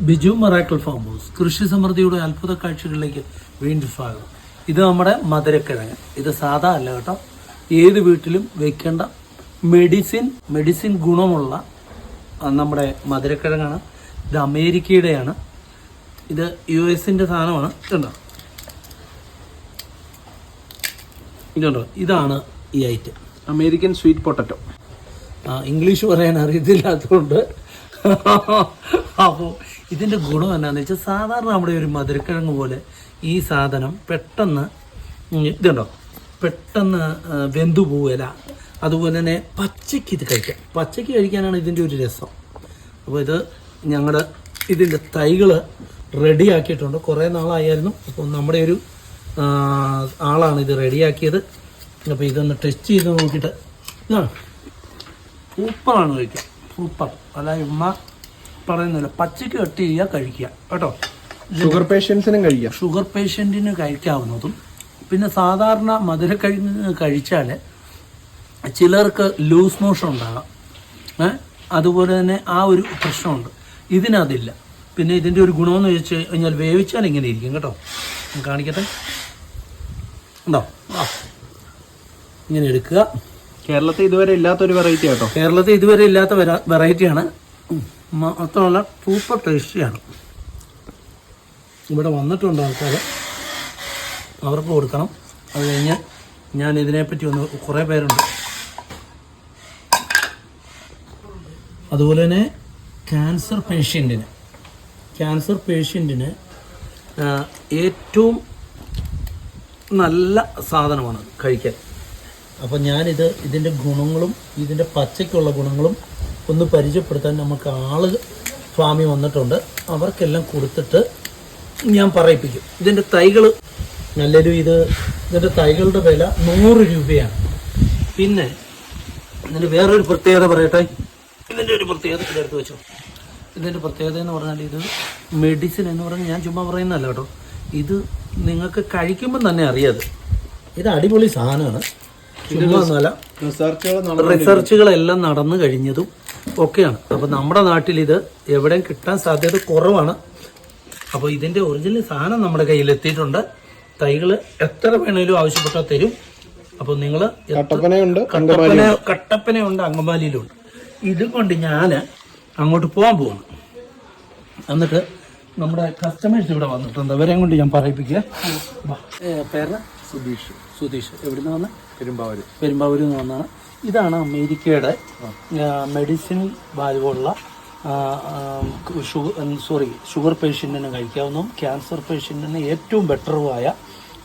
Biju miracle farm house കൃഷി സമൃദ്ധിയുടെ അത്ഭുത കാഴ്ചകളിലേക്ക് വീണ്ടും സ്വാഗതം. ഇത് നമ്മുടെ മധുരക്കിഴങ്ങ്. ഇത് സാധാ അല്ല കേട്ടോ, ഏത് വീട്ടിലും വെക്കേണ്ട മെഡിസിൻ ഗുണമുള്ള നമ്മുടെ മധുരക്കിഴങ്ങാണ്. ഇത് അമേരിക്കയുടെയാണ്, ഇത് US-ൻ്റെ സാധനമാണ്. ഇതുണ്ടോ, ഇതാണ് ഈ item, American sweet potato. English പറയാൻ അറിയത്തില്ലാത്തതുകൊണ്ട് അപ്പോൾ ഇതിൻ്റെ ഗുണം എന്നാന്ന് വെച്ചാൽ, സാധാരണ നമ്മുടെ ഒരു മധുരക്കിഴങ്ങ് പോലെ ഈ സാധനം പെട്ടെന്ന് വെന്തു പോവില്ല. അതുപോലെ തന്നെ പച്ചയ്ക്ക് ഇത് കഴിക്കാം. പച്ചയ്ക്ക് കഴിക്കാനാണ് ഇതിൻ്റെ ഒരു രസം. അപ്പോൾ ഇത് ഞങ്ങളുടെ ഇതിൻ്റെ തൈകൾ റെഡിയാക്കിയിട്ടുണ്ട്. കുറേ നാളായിരുന്നു. അപ്പോൾ നമ്മുടെ ഒരു ആളാണ് ഇത് റെഡിയാക്കിയത്. അപ്പോൾ ഇതൊന്ന് ടെസ്റ്റ് ചെയ്ത് നോക്കിയിട്ട് ഇതാണ് സൂപ്പറാണ് കഴിക്കാം. സൂപ്പർ അല്ല, ഉമ്മ പറയുന്നില്ല, പച്ചയ്ക്ക് കട്ട് ചെയ്യുക, കഴിക്കുക കേട്ടോ. ഷുഗർ പേഷ്യൻസിനും കഴിക്കാം. ഷുഗർ പേഷ്യൻറ്റിന് കഴിക്കാവുന്നതും. പിന്നെ സാധാരണ മധുരക്കിഴങ്ങ് കഴിച്ചാൽ ചിലർക്ക് ലൂസ് മോഷൻ ഉണ്ടാകാം, അതുപോലെ തന്നെ ആ ഒരു പ്രശ്നമുണ്ട്. ഇതിനതില്ല. പിന്നെ ഇതിൻ്റെ ഒരു ഗുണമെന്ന് വെച്ച് കഴിഞ്ഞാൽ വേവിച്ചാൽ ഇങ്ങനെ ഇരിക്കും കേട്ടോ. കാണിക്കട്ടെ, ഉണ്ടോ? ഇങ്ങനെ എടുക്കുക. കേരളത്തിൽ ഇതുവരെ ഇല്ലാത്തൊരു വെറൈറ്റി കേട്ടോ. കേരളത്തിൽ ഇതുവരെ ഇല്ലാത്ത വെറൈറ്റിയാണ്. മാത്രമല്ല സൂപ്പർ ടേസ്റ്റിയാണ്. ഇവിടെ വന്നിട്ടുണ്ട് ആൾക്കാർ, അവർക്ക് കൊടുക്കണം. അത് കഴിഞ്ഞ് ഞാൻ ഇതിനെപ്പറ്റി കുറേ പേരുണ്ട്. അതുപോലെ തന്നെ ക്യാൻസർ പേഷ്യൻറ്റിന് ഏറ്റവും നല്ല സാധനമാണ് കഴിക്കാൻ. അപ്പോൾ ഇതിൻ്റെ ഗുണങ്ങളും ഇതിൻ്റെ പച്ചയ്ക്കുള്ള ഗുണങ്ങളും ഒന്ന് പരിചയപ്പെടുത്താൻ നമുക്ക് ഫാമിൽ വന്നിട്ടുണ്ട്. അവർക്കെല്ലാം കൊടുത്തിട്ട് ഞാൻ പറയിപ്പിക്കും. ഇതിൻ്റെ തൈകൾ ഇതിൻ്റെ തൈകളുടെ വില 100 രൂപയാണ്. പിന്നെ ഇതിൻ്റെ വേറൊരു പ്രത്യേകത പറയട്ടെ. ഇതിൻ്റെ ഒരു പ്രത്യേകത ഇതെടുത്ത് വെച്ചോ. ഇതിൻ്റെ പ്രത്യേകത എന്ന് പറഞ്ഞാൽ, ഇത് മെഡിസിൻ എന്ന് പറഞ്ഞാൽ ഞാൻ ചുമ്മാ പറയുന്നതല്ല കേട്ടോ. ഇത് നിങ്ങൾക്ക് കഴിക്കുമ്പോൾ തന്നെ അറിയാതെ ഇത് അടിപൊളി സാധനമാണ്. ചുമ്മാ റിസർച്ചുകളെല്ലാം നടന്നു കഴിഞ്ഞതും ഒക്കെയാണ്. അപ്പോൾ നമ്മുടെ നാട്ടിൽ ഇത് എവിടെയും കിട്ടാൻ സാധ്യത കുറവാണ്. അപ്പോൾ ഇതിൻ്റെ ഒറിജിനൽ സാധനം നമ്മുടെ കയ്യിൽ എത്തിയിട്ടുണ്ട്. തൈകൾ എത്ര വേണേലും ആവശ്യപ്പെട്ടാൽ തരും. അപ്പോൾ നിങ്ങൾ കട്ടപ്പനയുണ്ട്, അങ്കമാലിയിലുണ്ട്. ഇതുകൊണ്ട് ഞാൻ അങ്ങോട്ട് പോകാൻ. എന്നിട്ട് നമ്മുടെ കസ്റ്റമേഴ്സ് ഇവിടെ വന്നിട്ടുണ്ട്. അവരെയും കൊണ്ട് ഞാൻ പറയിപ്പിക്കുക. പേര് സുധീഷ്. എവിടുന്ന് വന്ന? പെരുമ്പാവൂരിൽ നിന്ന് വന്നാണ്. ഇതാണ് അമേരിക്കയുടെ മെഡിസിനൽ വാല്യുള്ള ഷുഗർ പേഷ്യൻറ്റിന് കഴിക്കാവുന്നതും ക്യാൻസർ പേഷ്യൻറ്റിന് ഏറ്റവും ബെറ്ററുമായ,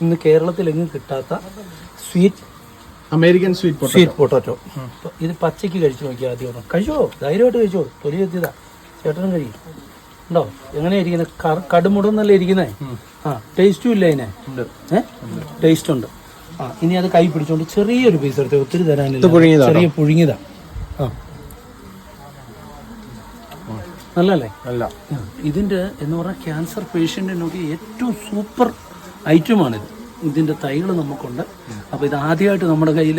ഇന്ന് കേരളത്തിലെങ്ങും കിട്ടാത്ത അമേരിക്കൻ സ്വീറ്റ് പൊട്ടാറ്റോ. ഇത് പച്ചയ്ക്ക് കഴിച്ചു നോക്കിയാൽ ആദ്യം. കഴിച്ചോ, ധൈര്യമായിട്ട് കഴിച്ചോ. തൊലി എത്തിയതാ, ചേട്ടനും കഴിയും. ഉണ്ടോ? എങ്ങനെയാ ഇരിക്കുന്നത്? കടുമുടന്നല്ലേ ഇരിക്കുന്നേ? ടേസ്റ്റും ഇല്ല അതിനെ. ടേസ്റ്റ് ഉണ്ട്. ഇനി അത് കൈ പിടിച്ചോണ്ട് ചെറിയൊരു പീസ് എടുത്ത്, ഒത്തിരി തരാനില്ല, ചെറിയ പുഴുങ്ങിയതാ. നല്ലല്ലേ? അല്ല, ഇതിൻ്റെ എന്ന് പറഞ്ഞാൽ ക്യാൻസർ പേഷ്യൻറ്റിനൊക്കെ ഏറ്റവും സൂപ്പർ ഐറ്റമാണിത്. ഇതിൻ്റെ തൈകൾ നമുക്കുണ്ട്. അപ്പോൾ ഇത് ആദ്യമായിട്ട് നമ്മുടെ കയ്യിൽ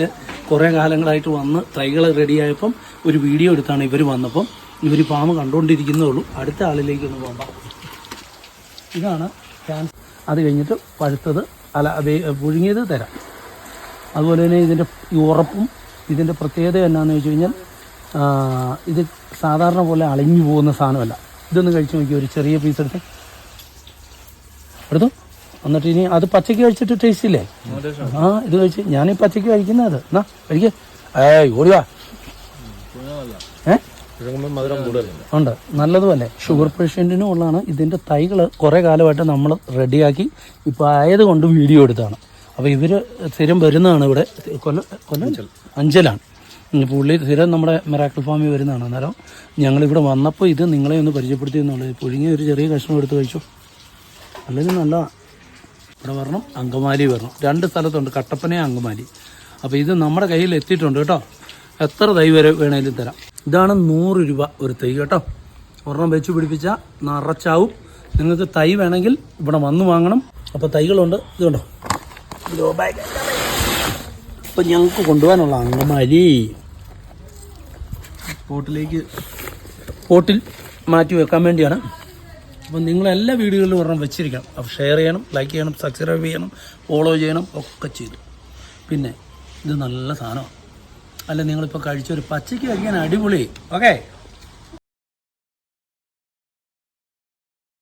കുറേ കാലങ്ങളായിട്ട് വന്ന് തൈകൾ റെഡിയായപ്പം ഒരു വീഡിയോ എടുത്താണ് ഇവർ വന്നപ്പം. ഇവർ ഫാം കണ്ടുകൊണ്ടിരിക്കുന്നേ ഉള്ളൂ. അടുത്ത ആളിലേക്കൊന്ന് പോകാം. ഇതാണ് ക്യാൻസർ. അത് കഴിഞ്ഞിട്ട് പഴുത്തത് പുഴുങ്ങിയത് തരാം. അതുപോലെ തന്നെ ഇതിൻ്റെ ഉറപ്പും ഇതിൻ്റെ പ്രത്യേകത എന്നാന്ന് വെച്ച് കഴിഞ്ഞാൽ, ഇത് സാധാരണ പോലെ അളിഞ്ഞു പോകുന്ന സാധനമല്ല. ഇതൊന്ന് കഴിച്ച് നോക്കി, ഒരു ചെറിയ പീസ് എടുത്തു. എന്നിട്ട് ഇനി അത് പച്ചയ്ക്ക് കഴിച്ചിട്ട് ടേസ്റ്റ് ഇല്ലേ? ഇത് കഴിച്ച് ഞാൻ ഈ പച്ചയ്ക്ക് കഴിക്കുന്നത്. എന്നാ കഴിക്കുക. ഓടിവാ. ഉണ്ട്, നല്ലതുമല്ലേ? ഷുഗർ പേഷ്യൻറ്റിനും ഉള്ളതാണ്. ഇതിൻ്റെ തൈകൾ കുറേ കാലമായിട്ട് നമ്മൾ റെഡിയാക്കി ഇപ്പോൾ ആയതുകൊണ്ട് വീഡിയോ എടുത്താണ്. അപ്പോൾ ഇവർ സ്ഥിരം വരുന്നതാണ് ഇവിടെ. അഞ്ചലാണ് പുള്ളി. സ്ഥിരം നമ്മുടെ മിറാക്കിൾ ഫാമിൽ വരുന്നതാണ്. അന്നേരം ഞങ്ങളിവിടെ വന്നപ്പോൾ ഇത് നിങ്ങളെ ഒന്ന് പരിചയപ്പെടുത്തി എന്നുള്ളത്. പുഴുങ്ങി ഒരു ചെറിയ കഷ്ണം എടുത്ത് കഴിച്ചു. അല്ലെങ്കിൽ നല്ലതാണ്. ഇവിടെ വരണം, അങ്കമാലി വരണം. 2 സ്ഥലത്തുണ്ട്, കട്ടപ്പനയും അങ്കമാലി. അപ്പോൾ ഇത് നമ്മുടെ കയ്യിൽ എത്തിയിട്ടുണ്ട് കേട്ടോ. എത്ര തൈ വരെ വേണേലും തരാം. ഇതാണ് 100 രൂപ ഒരു തൈ കേട്ടോ. ഒരെണ്ണം വെച്ച് പിടിപ്പിച്ചാൽ നിറച്ചാവും. നിങ്ങൾക്ക് തൈ വേണമെങ്കിൽ ഇവിടെ വന്ന് വാങ്ങണം. അപ്പോൾ തൈകളുണ്ട്. ഇതുണ്ടോ, ഗ്രോ ബാഗ്. അപ്പം ഞങ്ങൾക്ക് കൊണ്ടുപോകാനുള്ള അങ്കമാലി പോട്ടിൽ മാറ്റി വെക്കാൻ വേണ്ടിയാണ്. അപ്പം നിങ്ങളെല്ലാ വീഡിയോകളിലും ഒരെണ്ണം വെച്ചിരിക്കണം. അപ്പോൾ ഷെയർ ചെയ്യണം, ലൈക്ക് ചെയ്യണം, സബ്സ്ക്രൈബ് ചെയ്യണം, ഫോളോ ചെയ്യണം, ഒക്കെ ചെയ്തു. പിന്നെ ഇത് നല്ല സാധനമാണ്. അല്ല നിങ്ങളിപ്പോൾ കഴിച്ചൊരു പച്ചയ്ക്ക് കഴിക്കാൻ അടിപൊളി. ഓക്കെ.